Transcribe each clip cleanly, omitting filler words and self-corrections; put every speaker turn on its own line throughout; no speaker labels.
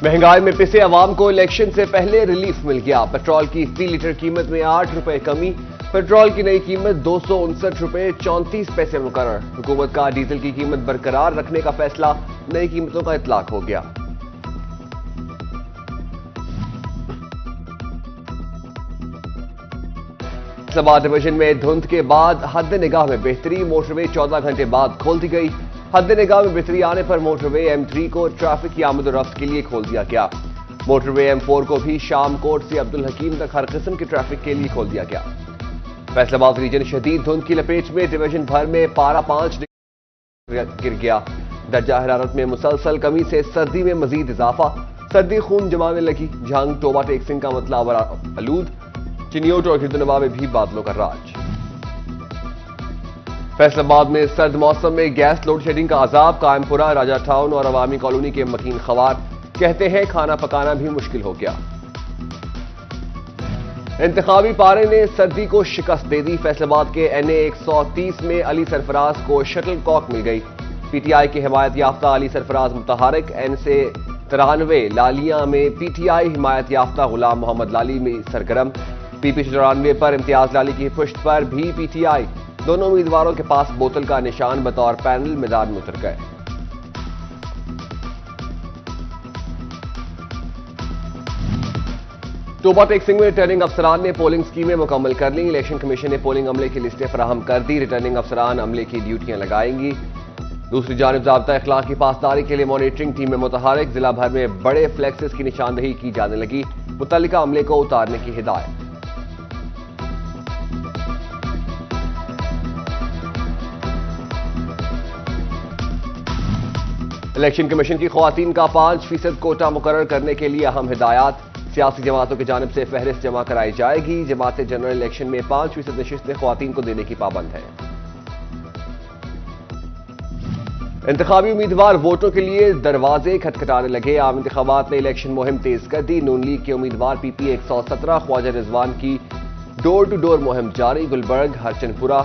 महंगाई में पिसे अवाम को इलेक्शन से पहले रिलीफ मिल गया। पेट्रोल की फी लीटर कीमत में 8 रुपए कमी। पेट्रोल की नई कीमत 259 रुपए 34 पैसे मुकर्रर। हुकूमत का डीजल की कीमत बरकरार रखने का फैसला, नई कीमतों का इतलाक हो गया। फैसलाबाद डिवीजन में धुंध के बाद हद निगाह में बेहतरी, मोटरवे 14 घंटे बाद खोल दी गई। हद निगाह में बेहतरी आने पर मोटरवे M3 को ट्रैफिक की आमद और रफ्त के लिए खोल दिया गया। मोटरवे M4 को भी शाम कोट से अब्दुल हकीम तक हर किस्म के ट्रैफिक के लिए खोल दिया गया। फैसलाबाद रीजन शदीद धुंध की लपेट में, डिवीजन भर में पारा 5 डिग्री गिर गया। दर्जा हरारत में मुसलसल कमी से सर्दी में मजीद इजाफा, सर्दी खून जमाने लगी। झांग टोबा टेक सिंह का मतलब आलूद, चिनियोट और गिरदनवा में भी बादलों का राज। फैसलाबाद में सर्द मौसम में गैस लोड शेडिंग का अजाब, कायमपुरा, राजा टाउन और अवामी कॉलोनी के मकीन खवार कहते हैं खाना पकाना भी मुश्किल हो गया। इंतखाबी पारे ने सर्दी को शिकस्त दे दी। फैसलाबाद के NA 130 में अली सरफराज को शटल कॉक मिल गई। PTI के हिमायत याफ्ता अली सरफराज मुतहरिक, N से 93 लालिया में PTI हिमायत याफ्ता गुलाम मोहम्मद लाली में सरगर्म। PP 94 पर इम्तियाज लाली की पुश्त पर भी PTI, दोनों उम्मीदवारों के पास बोतल का निशान बतौर पैनल मैदान में उतर गए। टोबा टेक सिंह में रिटर्निंग अफसरान ने पोलिंग स्कीमें मुकम्मल कर ली। इलेक्शन कमीशन ने पोलिंग अमले की लिस्टें फराहम कर दी। रिटर्निंग अफसरान अमले की ड्यूटियां लगाएंगी। दूसरी जानिब ज़ाब्ता इखलाक की पासदारी के लिए मॉनिटरिंग टीम में मुतहरिक, जिला भर में बड़े फ्लैक्सेस की निशानदही की जाने लगी। मुतल्लिका अमले को उतारने की हिदायत। इलेक्शन कमीशन की ख्वातीन का 5% कोटा मुकर्रर करने के लिए अहम हिदायत। सियासी जमातों की जानिब से फहरिस्त जमा कराई जाएगी। जमात जनरल इलेक्शन में 5% नशिस्तें ख्वातीन को देने की पाबंद है। इंतखाबी उम्मीदवार वोटों के लिए दरवाजे खटखटाने लगे। आम इंतखाबात ने इलेक्शन मुहिम तेज कर दी। नून लीग के उम्मीदवार PP 117 ख्वाजा रिजवान की डोर टू डोर मुहिम जारी। गुलबर्ग, हरचंदपुरा,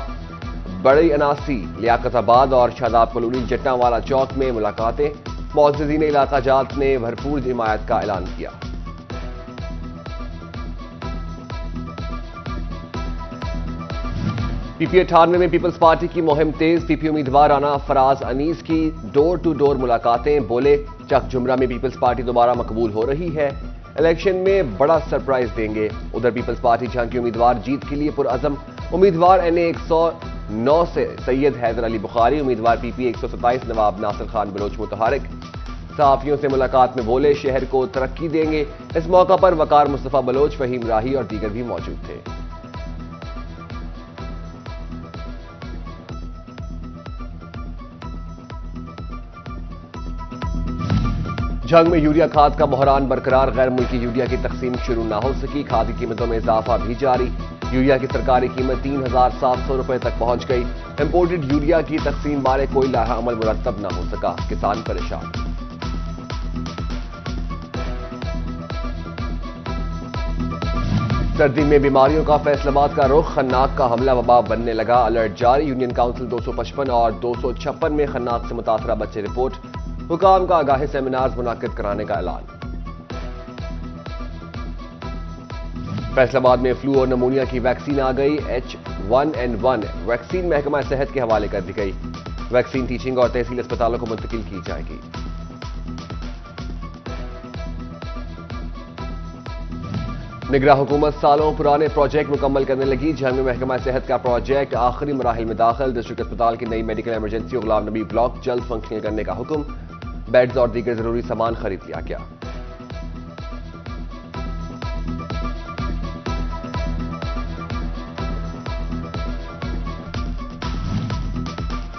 बड़ी अनासी, लियाकताबाद और शादाब कॉलोनी, जट्टावाला चौक में मुलाकातें। मुअज़्ज़िज़ीन इलाका जात ने भरपूर हिमायत का ऐलान किया। PP 98 में पीपल्स पार्टी की मुहिम तेज। PP उम्मीदवार राना फराज अनीस की डोर टू डोर मुलाकातें। बोले, चक जुमरा में पीपल्स पार्टी दोबारा मकबूल हो रही है, इलेक्शन में बड़ा सरप्राइज देंगे। उधर पीपल्स पार्टी झांकी उम्मीदवार जीत के लिए पुरअज़म। उम्मीदवार NA 109 से सैयद हैदर अली बुखारी, उम्मीदवार PP 127 नवाब नासिर खान बलोच मुतहरिक। सहाफियों से मुलाकात में बोले, शहर को तरक्की देंगे। इस मौका पर वकार मुस्तफा बलोच, फहीम राही और दीगर भी मौजूद थे। जंग में यूरिया खाद का बहरान बरकरार, गैर मुल्की यूरिया की तकसीम शुरू ना हो सकी। खाद की कीमतों में इजाफा भी जारी। यूरिया की सरकारी कीमत 3700 रुपए तक पहुंच गई। इंपोर्टेड यूरिया की तकसीम बारे कोई लाहा अमल मुरतब ना हो सका, किसान परेशान। सर्दी में बीमारियों का फैसलाबाद का रुख, खन्नाक का हमला वबा बनने लगा। अलर्ट जारी। यूनियन काउंसिल 255 और 256 में खन्नाक से मुतासरा बच्चे रिपोर्ट। हुकाम का आगाही सेमिनार्स मुनाकिद कराने का ऐलान। फैसलाबाद में फ्लू और नमूनिया की वैक्सीन आ गई। H1N1 वैक्सीन महकमा सेहत के हवाले कर दी गई। वैक्सीन टीचिंग और तहसील अस्पतालों को मुंतकिल की जाएगी। निगरान हुकूमत सालों पुराने प्रोजेक्ट मुकम्मल करने लगी। जंग में महकमा सेहत का प्रोजेक्ट आखिरी मराहिल में दाखिल। डिस्ट्रिक्ट अस्पताल की नई मेडिकल इमरजेंसी और गुलाम नबी ब्लॉक जल्द फंक्शनल करने का हुक्म। बेड्स और दीगर जरूरी सामान खरीद लिया गया।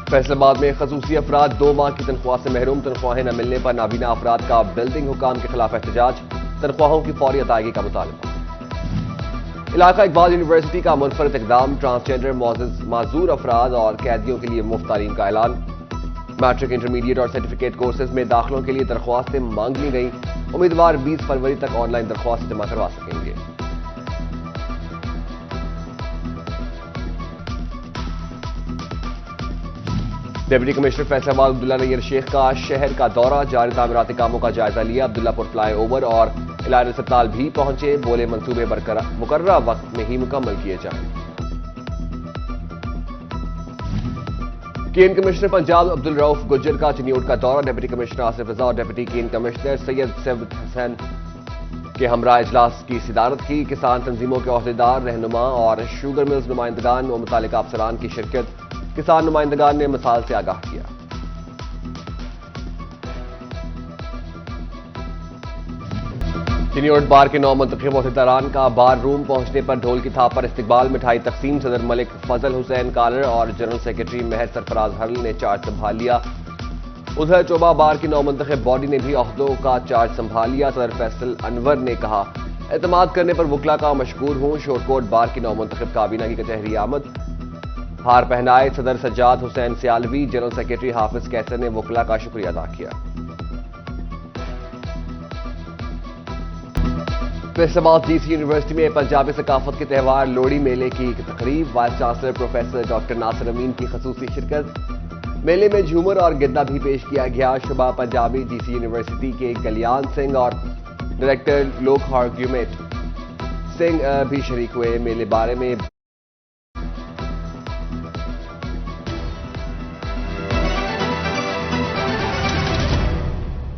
फैसलाबाद में खसूसी अफराद 2 माह की तनख्वाह से महरूम। तनख्वाहें न मिलने पर नाबीना अफराद का बिल्डिंग हुकाम के खिलाफ एहतजाज। तनख्वाहों की फौरी अदायगी का मुतालबा। इलाका इकबाल यूनिवर्सिटी का मुनफरद इकदाम। ट्रांसजेंडर माजूर अफराद और कैदियों के लिए मुफ्त तालीम का ऐलान। मैट्रिक, इंटरमीडिएट और सर्टिफिकेट कोर्सेज में दाखिलों के लिए दरख्वास्तें मांग ली गई। उम्मीदवार 20 फरवरी तक ऑनलाइन दरख्वास्त जमा करवा सकेंगे। ڈپٹی کمشنر فیصل آباد عبداللہ نیر شیخ کا شہر کا دورہ، جاری تعمیراتی کاموں کا جائزہ لیا۔ عبداللہ پور فلائی اوور اور الہی اسپتال بھی پہنچے، بولے منصوبے مقررہ وقت میں ہی مکمل کیے جائیں۔ کین کمشنر پنجاب عبدالرؤف گجر کا چنیوٹ کا دورہ، ڈپٹی کمشنر آصف رضا اور ڈپٹی کین کمشنر سید ثابت حسین کے ہمراہ اجلاس کی صدارت کی۔ کسان تنظیموں کے عہدیدار، رہنما اور شوگر ملز نمائندگان و متعلقہ افسران کی شرکت۔ کسان نمائندگان نے مثال سے آگاہ کیا۔ چنیوٹ بار کے 9 منتخب عہدیداران کا بار روم پہنچنے پر ڈھول کی تھاپ پر استقبال، مٹھائی تقسیم۔ صدر ملک فضل حسین کالر اور جنرل سیکرٹری مہر سرفراز ہرل نے چارج سنبھال لیا۔ ادھر چوبہ بار کی 9 منتخب باڈی نے بھی عہدوں کا چارج سنبھال لیا۔ صدر فیصل انور نے کہا، اعتماد کرنے پر وکلا کا مشکور ہوں۔ شورکوٹ بار کی 9 منتخب کابینہ کی کچہری آمد، ہار پہنائے صدر سجاد حسین سیالوی۔ جنرل سیکرٹری حافظ کیسر نے وکلا کا شکریہ ادا کیا۔ فیصل آباد جی سی یونیورسٹی میں پنجابی ثقافت کے تہوار لوہڑی میلے کی تقریب، وائس چانسلر پروفیسر ڈاکٹر ناصر امین کی خصوصی شرکت۔ میلے میں جھومر اور گدہ بھی پیش کیا گیا۔ شعبہ پنجابی جی سی یونیورسٹی کے کلیان سنگھ اور ڈائریکٹر لوک ہارگیومیٹ سنگھ بھی شریک ہوئے۔ میلے بارے میں